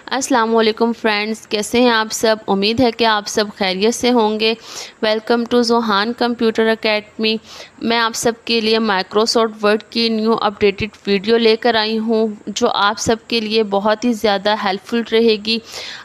अस्सलाम वालेकुम फ्रेंड्स, कैसे हैं आप सब। उम्मीद है कि आप सब खैरियत से होंगे। Welcome to Johan computer academy. मैं आप सब के लिए माइक्रोसॉफ्ट वर्ड की न्यू अपडेटेड वीडियो लेकर आई हूं, जो आप सब के लिए बहुत ही ज़्यादा हेल्पफुल रहेगी।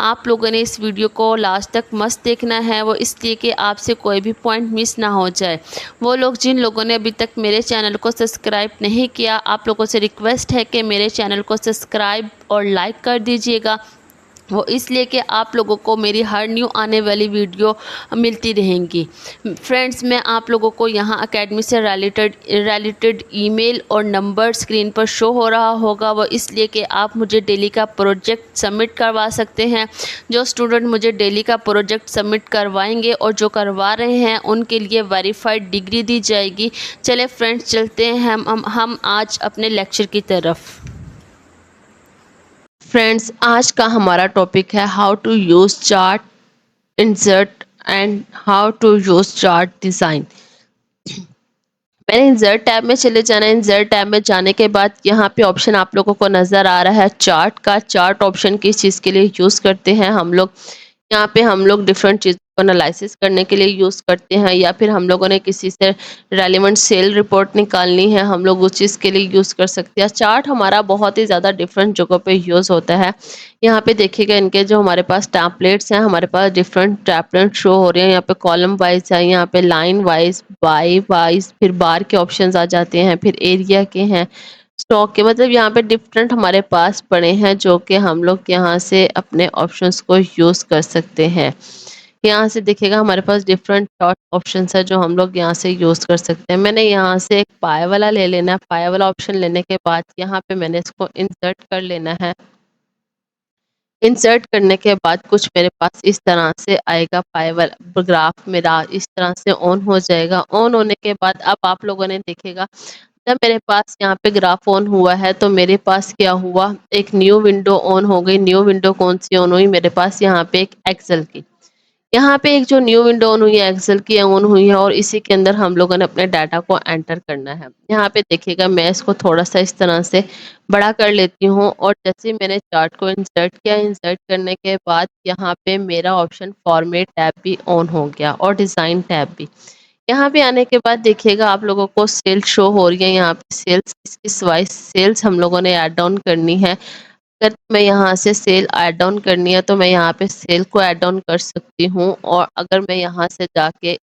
आप लोगों ने इस वीडियो को लास्ट तक मस्त देखना है, वो इसलिए कि आपसे कोई भी पॉइंट मिस ना हो जाए। वो लोग जिन लोगों ने अभी तक मेरे चैनल को सब्सक्राइब नहीं किया, आप लोगों से रिक्वेस्ट है कि मेरे चैनल को सब्सक्राइब और लाइक कर दीजिएगा। वो इसलिए कि आप लोगों को मेरी हर न्यू आने वाली वीडियो मिलती रहेंगी। फ्रेंड्स, मैं आप लोगों को यहाँ एकेडमी से रिलेटेड ईमेल और नंबर स्क्रीन पर शो हो रहा होगा। वो इसलिए कि आप मुझे डेली का प्रोजेक्ट सबमिट करवा सकते हैं। जो स्टूडेंट मुझे डेली का प्रोजेक्ट सबमिट करवाएंगे और जो करवा रहे हैं उनके लिए वेरीफाइड डिग्री दी जाएगी। चले फ्रेंड्स, चलते हैं हम आज अपने लेक्चर की तरफ। फ्रेंड्स, आज का हमारा टॉपिक है how to use chart insert and how to use chart design. मैंने इंसर्ट टैब में चले जाना है। इंसर्ट टैब में जाने के बाद यहाँ पे ऑप्शन आप लोगों को नज़र आ रहा है चार्ट का। चार्ट ऑप्शन किस चीज़ के लिए यूज़ करते हैं हम लोग, यहाँ पे हम लोग डिफरेंट चीज़ों को एनालिसिस करने के लिए यूज़ करते हैं, या फिर हम लोगों ने किसी से रेलिवेंट सेल रिपोर्ट निकालनी है, हम लोग उस चीज़ के लिए यूज़ कर सकते हैं। चार्ट हमारा बहुत ही ज़्यादा डिफरेंट जगहों पे यूज़ होता है। यहाँ पे देखिएगा, इनके जो हमारे पास टैम्पलेट्स हैं, हमारे पास डिफरेंट टैम्पलेट शो हो रहे हैं। यहाँ पे कॉलम वाइज है, यहाँ पे लाइन वाइज, बाई वाइज, फिर बार के ऑप्शंस आ जाते हैं, फिर एरिया के हैं, स्टॉक के, मतलब यहाँ पे डिफरेंट हमारे पास पड़े हैं, जो कि हम लोग यहाँ से अपने ऑप्शंस को यूज़ कर सकते हैं। यहाँ से देखिएगा हमारे पास डिफरेंट चार्ट ऑप्शंस है जो हम लोग यहाँ से यूज़ कर सकते हैं। मैंने यहाँ से एक पाए वाला ले लेना है। पाए वाला ऑप्शन लेने के बाद यहाँ पे मैंने इसको इंसर्ट कर लेना है। इंसर्ट करने के बाद कुछ मेरे पास इस तरह से आएगा। पाए वाला ग्राफ मेरा इस तरह से ऑन हो जाएगा। ऑन होने के बाद अब आप लोगों ने देखेगा, जब मेरे पास यहाँ पे ग्राफ ऑन हुआ है तो मेरे पास क्या हुआ, एक न्यू विंडो ऑन हो गई। न्यू विंडो कौन सी ऑन हुई, मेरे पास यहाँ पे एक एक्सेल की, यहाँ पे एक जो न्यू विंडो ऑन हुई है एक्सेल की ऑन हुई है, और इसी के अंदर हम लोगों ने अपने डाटा को एंटर करना है। यहाँ पे देखिएगा, मैं इसको थोड़ा सा इस तरह से बड़ा कर लेती हूँ, और जैसे ही मैंने चार्ट को इंसर्ट किया, इंसर्ट करने के बाद यहाँ पे मेरा ऑप्शन फॉर्मेट टैब भी ऑन हो गया और डिज़ाइन टैब भी। यहाँ पे आने के बाद देखिएगा आप लोगों को सेल शो हो रही है। यहाँ पे सेल्स, किस वाइज सेल्स हम लोगों ने ऐड ऑन करनी है। अगर मैं यहाँ से सेल ऐड ऑन करनी है तो मैं यहाँ पे सेल को ऐड ऑन कर सकती हूँ, और अगर मैं यहाँ से जाके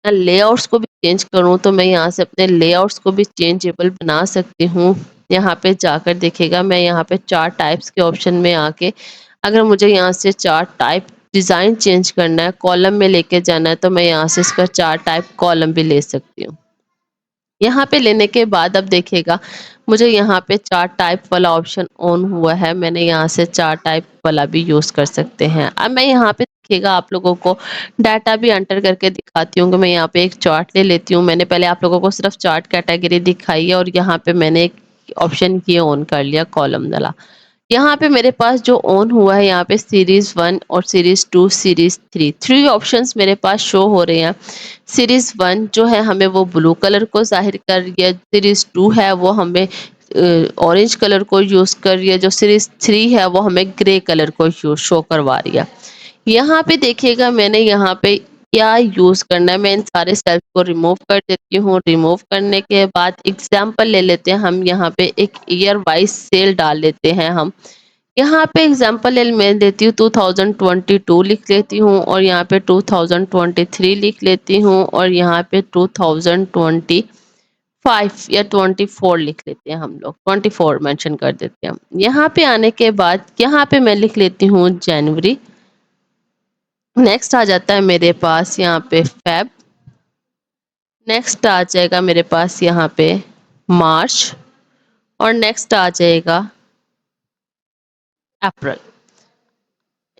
लेआउट्स को भी चेंज करूँ तो मैं यहाँ से अपने लेआउट्स को भी चेंजेबल बना सकती हूँ। यहाँ पे जाकर देखिएगा, मैं यहाँ पे चार्ट टाइप्स के ऑप्शन में आके अगर मुझे यहाँ से चार्ट टाइप डिज़ाइन चेंज करना है, कॉलम में लेके जाना है, तो मैं यहाँ से इसका चार्ट टाइप कॉलम भी ले सकती हूँ। यहाँ पे लेने के बाद अब देखिएगा, मुझे यहाँ पे चार्ट टाइप वाला ऑप्शन ऑन हुआ है। मैंने यहाँ से चार्ट टाइप वाला भी यूज़ कर सकते हैं। अब मैं यहाँ पे देखिएगा आप लोगों को डाटा भी एंटर करके दिखाती हूँ कि मैं यहाँ पे एक चार्ट ले लेती हूँ। मैंने पहले आप लोगों को सिर्फ चार्ट कैटेगरी दिखाई है, और यहाँ पे मैंने एक ऑप्शन ये ऑन कर लिया, कॉलम वाला। यहाँ पे मेरे पास जो ऑन हुआ है, यहाँ पे सीरीज 1 और सीरीज 2, सीरीज 3, 3 ऑप्शंस मेरे पास शो हो रहे हैं। सीरीज 1 जो है हमें वो ब्लू कलर को जाहिर कर रही है, सीरीज 2 है वो हमें ऑरेंज कलर को यूज़ कर रही है, जो सीरीज 3 है वो हमें ग्रे कलर को शो करवा रही है। यहाँ पे देखिएगा, मैंने यहाँ पे क्या यूज़ करना है, मैं इन सारे सेल्स को रिमूव कर देती हूँ। रिमूव करने के बाद एग्जाम्पल ले लेते हैं हम, यहाँ पे एक ईयर वाइज सेल डाल लेते हैं हम। यहाँ पे एग्जाम्पल मैं देती हूँ 2022 लिख लेती हूँ, और यहाँ पे 2023 लिख लेती हूँ, और यहाँ पे 2025 या 24 लिख लेते हैं हम लोग, 24 मेंशन कर देते हैं हम। यहाँ पे आने के बाद यहाँ पे मैं लिख लेती हूँ जनवरी। नेक्स्ट आ जाता है मेरे पास यहाँ पे फेब। नेक्स्ट आ जाएगा मेरे पास यहाँ पे मार्च, और नेक्स्ट आ जाएगा अप्रैल।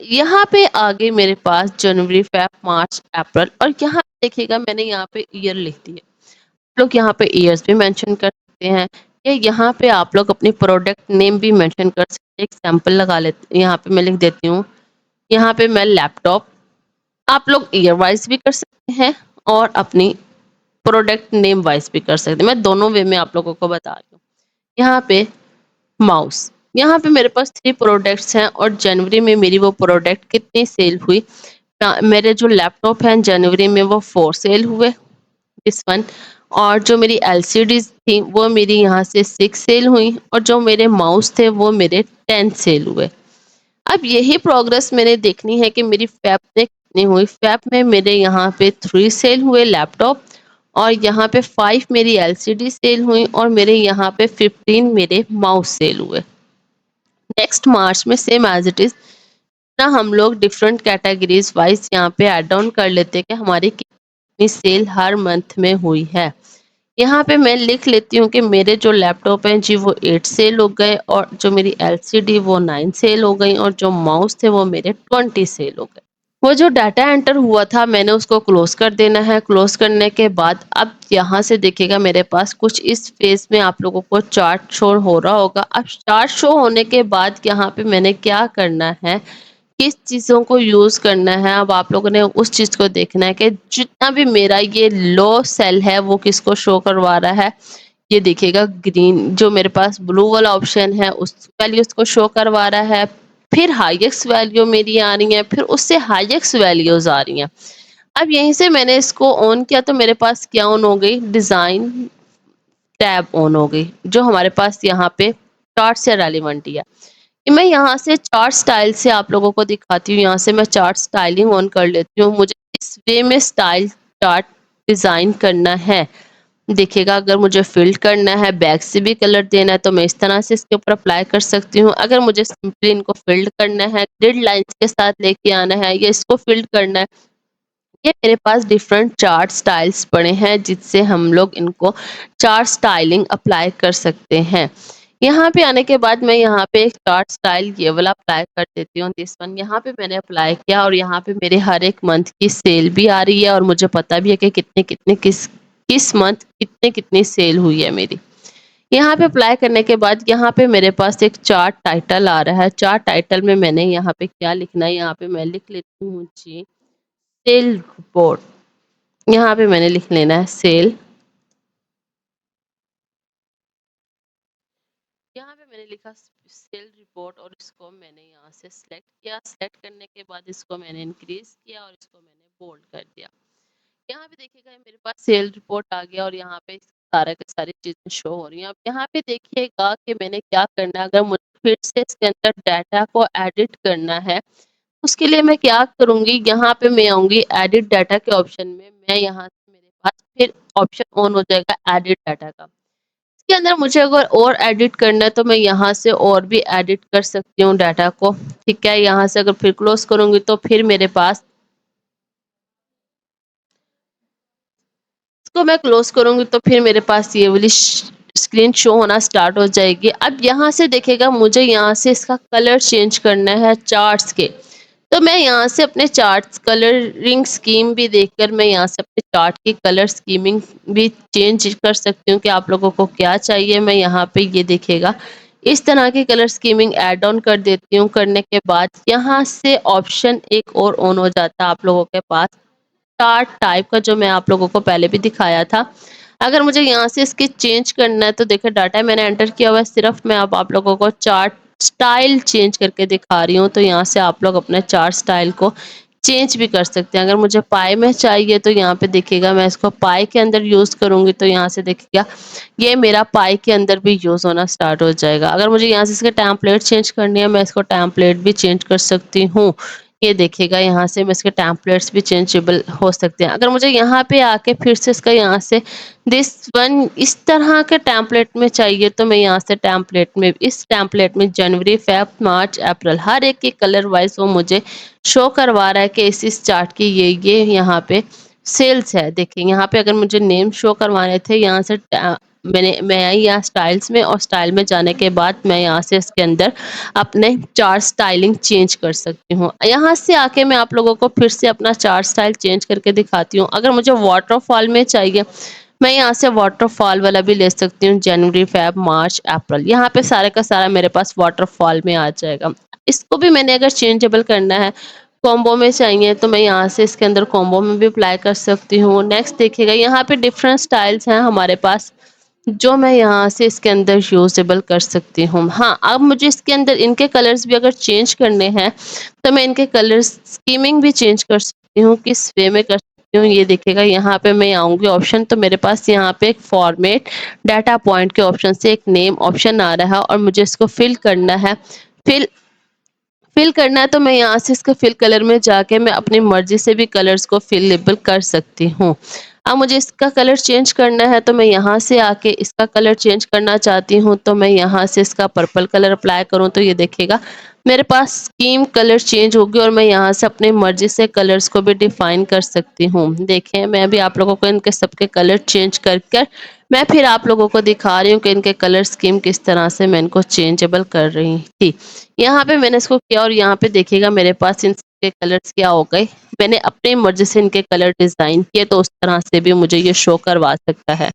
यहाँ पे आगे मेरे पास जनवरी, फेब, मार्च, अप्रैल, और यहाँ देखिएगा मैंने यहाँ पे ईयर लिख दी है। आप लोग यहाँ पे ईयर्स भी मेंशन कर सकते हैं, या यहाँ पे आप लोग अपनी प्रोडक्ट नेम भी मेंशन कर सकते हैं। एग्जाम्पल लगा लेते, यहाँ पे मैं लिख देती हूँ, यहाँ पे मैं लैपटॉप। आप लोग ईयर वाइज भी कर सकते हैं और अपनी प्रोडक्ट नेम वाइज भी कर सकते हैं। मैं दोनों वे में आप लोगों को बता रही हूँ। यहाँ पे माउस, यहाँ पे मेरे पास 3 प्रोडक्ट्स हैं और जनवरी में मेरी वो प्रोडक्ट कितनी सेल हुई। मेरे जो लैपटॉप हैं जनवरी में वो 4 सेल हुए, दिस वन। और जो मेरी एलसीडीज़ थी वो मेरी यहाँ से 6 सेल हुई और जो मेरे माउस थे वो मेरे 10 सेल हुए। अब यही प्रोग्रेस मैंने देखनी है कि मेरी फ़ैब में कितनी हुई। फ़ैब में मेरे यहाँ पे 3 सेल हुए लैपटॉप और यहाँ पे 5 मेरी एलसीडी सेल हुई और मेरे यहाँ पे 15 मेरे माउस सेल हुए। नेक्स्ट मार्च में सेम एज़ इट इज़ ना हम लोग डिफरेंट कैटेगरीज़ वाइज़ यहाँ पे ऐड ऑन कर लेते हैं कि हमारी कितनी सेल हर मंथ में हुई है। यहाँ पे मैं लिख लेती हूँ कि मेरे जो लैपटॉप हैं जी वो 8 सेल हो गए और जो मेरी एलसीडी वो 9 सेल हो गई और जो माउस थे वो मेरे 20 सेल हो गए। वो जो डाटा एंटर हुआ था मैंने उसको क्लोज कर देना है। क्लोज करने के बाद अब यहाँ से देखिएगा मेरे पास कुछ इस फेज में आप लोगों को चार्ट शो हो रहा होगा। अब चार्ट शो होने के बाद यहाँ पे मैंने क्या करना है, किस चीज़ों को यूज़ करना है, अब आप लोगों ने उस चीज़ को देखना है कि जितना भी मेरा ये लो सेल है वो किसको शो करवा रहा है। ये देखिएगा ग्रीन जो मेरे पास ब्लू वाला ऑप्शन है उस वैल्यूज़ को शो करवा रहा है। फिर हाईएस्ट वैल्यू मेरी आ रही है, फिर उससे हाईएस्ट वैल्यूज़ आ रही हैं। अब यहीं से मैंने इसको ऑन किया तो मेरे पास क्या ऑन हो गई, डिज़ाइन टैब ऑन हो गई, जो हमारे पास यहाँ पे चार्ट से रेलेवेंट है। मैं यहाँ से चार्ट स्टाइल से आप लोगों को दिखाती हूँ। यहाँ से मैं चार्ट स्टाइलिंग ऑन कर लेती हूँ। मुझे इस वे में स्टाइल चार्ट डिज़ाइन करना है। देखिएगा अगर मुझे फ़िल्ड करना है, बैक से भी कलर देना है तो मैं इस तरह से इसके ऊपर अप्लाई कर सकती हूँ। अगर मुझे सिंपली इनको फ़िल्ड करना है, ग्रिड लाइन्स के साथ लेके आना है या इसको फ़िल्ड करना है, ये मेरे पास डिफरेंट चार्ट स्टाइल्स पड़े हैं जिससे हम लोग इनको चार्ट स्टाइलिंग अप्लाई कर सकते हैं। यहाँ पे आने के बाद मैं यहाँ पे एक चार्ट स्टाइल ये वाला अप्लाई कर देती हूँ, दिस वन। यहाँ पे मैंने अप्लाई किया और यहाँ पे मेरे हर एक मंथ की सेल भी आ रही है और मुझे पता भी है कि कितने कितने किस मंथ कितने कितनी सेल हुई है मेरी। यहाँ पे अप्लाई करने के बाद यहाँ पे मेरे पास एक चार्ट टाइटल आ रहा है। चार्ट टाइटल में मैंने यहाँ पे क्या लिखना है, यहाँ पे मैं लिख लेती हूँ जी सेल रिपोर्ट। यहाँ पे मैंने लिख लेना है सेल। यहाँ पे मैंने लिखा सेल रिपोर्ट और इसको मैंने यहाँ से सिलेक्ट किया। सिलेक्ट करने के बाद इसको मैंने इंक्रीज किया और इसको मैंने बोल्ड कर दिया। यहाँ पे देखिएगा मेरे पास सेल रिपोर्ट आ गया और यहाँ पे सारा की सारी चीज़ें शो हो रही हैं। अब यहाँ पे देखिएगा कि मैंने क्या करना है, अगर मुझे फिर से इसके अंदर डाटा को एडिट करना है, उसके लिए मैं क्या करूँगी, यहाँ पे मैं आऊँगी एडिट डाटा के ऑप्शन में। मैं यहाँ से मेरे पास फिर ऑप्शन ऑन हो जाएगा एडिट डाटा का। इसके अंदर मुझे अगर और एडिट करना है तो मैं यहाँ से और भी एडिट कर सकती हूँ डाटा को, ठीक है। यहाँ से अगर फिर क्लोज करूँगी तो फिर मेरे पास इसको मैं क्लोज करूँगी तो फिर मेरे पास ये वाली स्क्रीन शो होना स्टार्ट हो जाएगी। अब यहाँ से देखिएगा मुझे यहाँ से इसका कलर चेंज करना है चार्ट्स के, तो मैं यहाँ से अपने चार्ट्स कलरिंग स्कीम भी देखकर मैं यहाँ से अपने चार्ट की कलर स्कीमिंग भी चेंज कर सकती हूँ कि आप लोगों को क्या चाहिए। मैं यहाँ पे ये देखिएगा इस तरह की कलर स्कीमिंग ऐड ऑन कर देती हूँ। करने के बाद यहाँ से ऑप्शन एक और ऑन हो जाता है आप लोगों के पास, चार्ट टाइप का, जो मैं आप लोगों को पहले भी दिखाया था। अगर मुझे यहाँ से इसकी चेंज करना है तो देखिए डाटा मैंने एंटर किया हुआ है, सिर्फ मैं अब आप लोगों को चार्ट स्टाइल चेंज करके दिखा रही हूँ। तो यहाँ से आप लोग अपने चार्ट स्टाइल को चेंज भी कर सकते हैं। अगर मुझे पाई में चाहिए तो यहाँ पे देखिएगा मैं इसको पाई के अंदर यूज़ करूँगी तो यहाँ से देखिएगा ये मेरा पाई के अंदर भी यूज़ होना स्टार्ट हो जाएगा। अगर मुझे यहाँ से इसके टेम्पलेट चेंज करनी है मैं इसको टेम्पलेट भी चेंज कर सकती हूँ। ये देखिएगा यहाँ से मैं इसके टेम्पलेट्स भी चेंजेबल हो सकते हैं। अगर मुझे यहाँ पे आके फिर से इसका यहाँ से दिस वन इस तरह के टेम्पलेट में चाहिए तो मैं यहाँ से टेम्पलेट में इस टेम्पलेट में जनवरी, फेब, मार्च, अप्रैल हर एक के कलर वाइज वो मुझे शो करवा रहा है कि इस चार्ट की ये यहाँ पे सेल्स है। देखिए यहाँ पे अगर मुझे नेम शो करवाने थे यहाँ से मैं आई यहाँ स्टाइल्स में और स्टाइल में जाने के बाद मैं यहाँ से इसके अंदर अपने चार्ट स्टाइलिंग चेंज कर सकती हूँ। यहाँ से आके मैं आप लोगों को फिर से अपना चार्ट स्टाइल चेंज करके दिखाती हूँ। अगर मुझे वाटरफॉल में चाहिए मैं यहाँ से वाटरफॉल वाला भी ले सकती हूँ, जनवरी, फेब, मार्च, अप्रैल। यहाँ पे सारे का सारा मेरे पास वाटरफॉल में आ जाएगा। इसको भी मैंने अगर चेंजेबल करना है कॉम्बो में चाहिए तो मैं यहाँ से इसके अंदर कॉम्बो में भी अप्लाई कर सकती हूँ। नेक्स्ट देखिएगा यहाँ पे डिफरेंट स्टाइल्स हैं हमारे पास। जो मैं यहाँ से इसके अंदर यूज़ेबल कर सकती हूँ। हाँ, अब मुझे इसके अंदर इनके कलर्स भी अगर चेंज करने हैं, तो मैं इनके कलर स्कीमिंग भी चेंज कर सकती हूँ, किस वे में कर सकती हूँ ये देखिएगा। यहाँ पे मैं आऊँगी ऑप्शन, तो मेरे पास यहाँ पे एक फॉर्मेट डाटा पॉइंट के ऑप्शन से एक नेम ऑप्शन आ रहा है और मुझे इसको फिल करना है। फिल फिल करना है तो मैं यहाँ से इसका फिल कलर में जाके मैं अपनी मर्ज़ी से भी कलर्स को फिलेबल कर सकती हूँ। अब मुझे इसका कलर चेंज करना है तो मैं यहाँ से आके इसका कलर चेंज करना चाहती हूँ, तो मैं यहाँ से इसका पर्पल कलर अप्लाई करूँ तो ये देखिएगा मेरे पास स्कीम कलर चेंज होगी और मैं यहाँ से अपनी मर्ज़ी से कलर्स को भी डिफ़ाइन कर सकती हूँ। देखें, मैं भी आप लोगों को इनके सबके कलर चेंज कर कर मैं फिर आप लोगों को दिखा रही हूँ कि इनके कलर स्कीम किस तरह से मैं इनको चेंजेबल कर रही थी। यहाँ पे मैंने इसको किया और यहाँ पे देखिएगा मेरे पास इन सबके कलर्स क्या हो गए। मैंने अपनी मर्ज़ी से इनके कलर डिज़ाइन किए, तो उस तरह से भी मुझे ये शो करवा सकता है।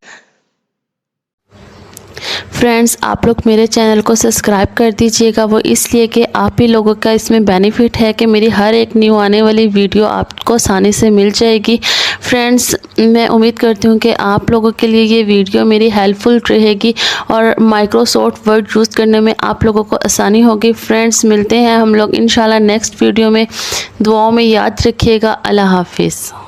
फ्रेंड्स, आप लोग मेरे चैनल को सब्सक्राइब कर दीजिएगा, वो इसलिए कि आप ही लोगों का इसमें बेनिफिट है कि मेरी हर एक न्यू आने वाली वीडियो आपको आसानी से मिल जाएगी। फ्रेंड्स, मैं उम्मीद करती हूँ कि आप लोगों के लिए ये वीडियो मेरी हेल्पफुल रहेगी और माइक्रोसॉफ्ट वर्ड यूज़ करने में आप लोगों को आसानी होगी। फ्रेंड्स, मिलते हैं हम लोग इंशाल्लाह नेक्स्ट वीडियो में। दुआओं में याद रखिएगा। अल्लाह हाफिज़।